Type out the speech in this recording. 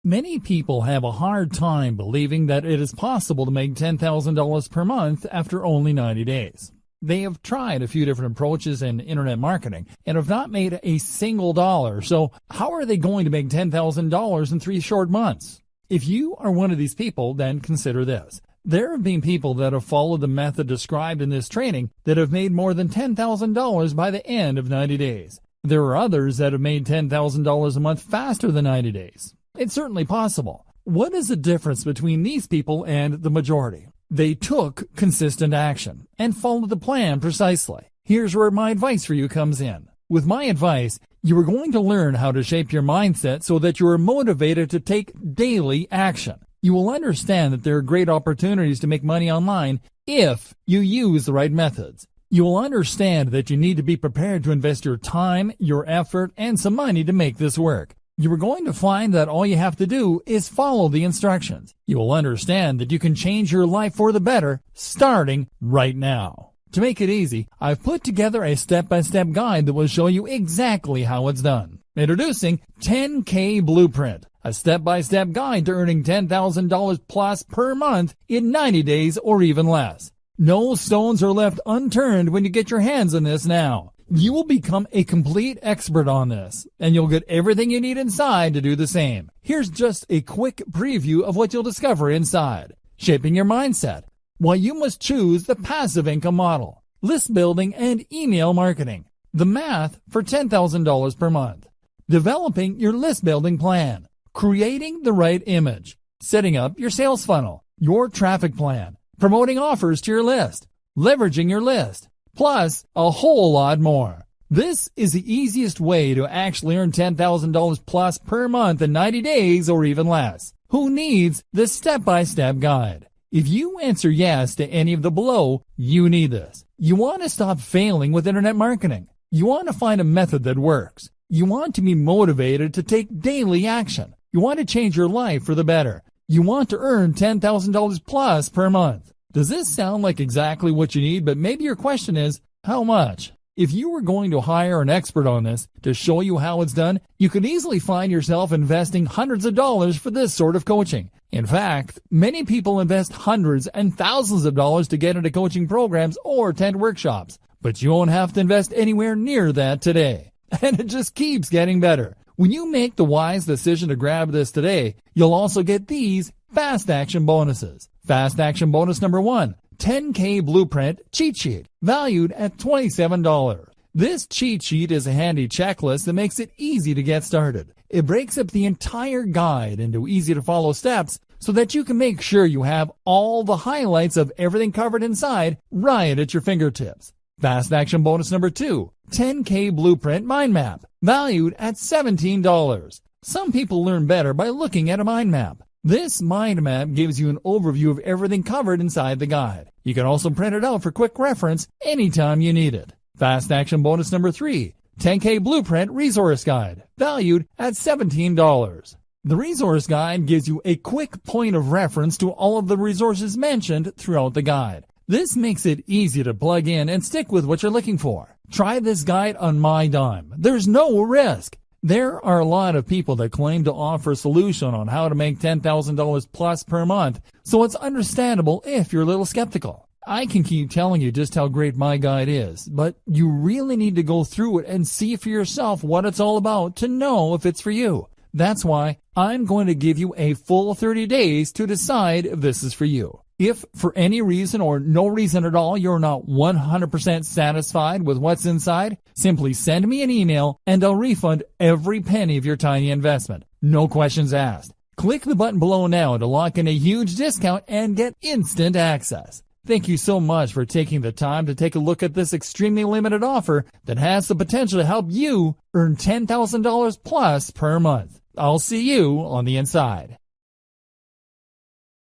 Many people have a hard time believing that it is possible to make $10,000 per month after only 90 days. They have tried a few different approaches in internet marketing and have not made a single dollar. So how are they going to make $10,000 in 3 short months? If you are one of these people, then consider this. There have been people that have followed the method described in this training that have made more than $10,000 by the end of 90 days. There are others that have made $10,000 a month faster than 90 days. It's certainly possible. What is the difference between these people and the majority? They took consistent action and followed the plan precisely. Here's where my advice for you comes in. With my advice, you are going to learn how to shape your mindset so that you are motivated to take daily action. You will understand that there are great opportunities to make money online if you use the right methods. You will understand that you need to be prepared to invest your time, your effort, and some money to make this work. You are going to find that all you have to do is follow the instructions. You will understand that you can change your life for the better starting right now. To make it easy, I've put together a step-by-step guide that will show you exactly how it's done. Introducing 10K Blueprint, a step-by-step guide to earning $10,000 plus per month in 90 days or even less. No stones are left unturned when you get your hands on this now. You will become a complete expert on this, and you'll get everything you need inside to do the same. Here's just a quick preview of what you'll discover inside. Shaping your mindset. Why you must choose the passive income model. List building and email marketing. The math for $10,000 per month. Developing your list building plan. Creating the right image. Setting up your sales funnel. Your traffic plan. Promoting offers to your list. Leveraging your list. Plus a whole lot more. This is the easiest way to actually earn $10,000 plus per month in 90 days or even less. Who needs this step-by-step guide? If you answer yes to any of the below, you need this. You want to stop failing with internet marketing. You want to find a method that works. You want to be motivated to take daily action. You want to change your life for the better. You want to earn $10,000 plus per month. Does this sound like exactly what you need? But maybe your question is, how much? If you were going to hire an expert on this to show you how it's done, you could easily find yourself investing hundreds of dollars for this sort of coaching. In fact, many people invest hundreds and thousands of dollars to get into coaching programs or attend workshops. But you won't have to invest anywhere near that today. And it just keeps getting better. When you make the wise decision to grab this today, you'll also get these fast action bonuses. Fast action bonus number 1, 10K Blueprint Cheat Sheet, valued at $27. This cheat sheet is a handy checklist that makes it easy to get started. It breaks up the entire guide into easy-to-follow steps so that you can make sure you have all the highlights of everything covered inside right at your fingertips. Fast action bonus number 2, 10K Blueprint Mind Map, valued at $17. Some people learn better by looking at a mind map. This mind map gives you an overview of everything covered inside the guide. You can also print it out for quick reference anytime you need it. Fast action bonus number 3, 10K Blueprint Resource Guide, valued at $17. The resource guide gives you a quick point of reference to all of the resources mentioned throughout the guide. This makes it easy to plug in and stick with what you're looking for. Try this guide on my dime. There's no risk. There are a lot of people that claim to offer a solution on how to make $10,000 plus per month, so it's understandable if you're a little skeptical. I can keep telling you just how great my guide is, but you really need to go through it and see for yourself what it's all about to know if it's for you. That's why I'm going to give you a full 30 days to decide if this is for you. If for any reason or no reason at all you're not 100% satisfied with what's inside, simply send me an email and I'll refund every penny of your tiny investment. No questions asked. Click the button below now to lock in a huge discount and get instant access. Thank you so much for taking the time to take a look at this extremely limited offer that has the potential to help you earn $10,000 plus per month. I'll see you on the inside.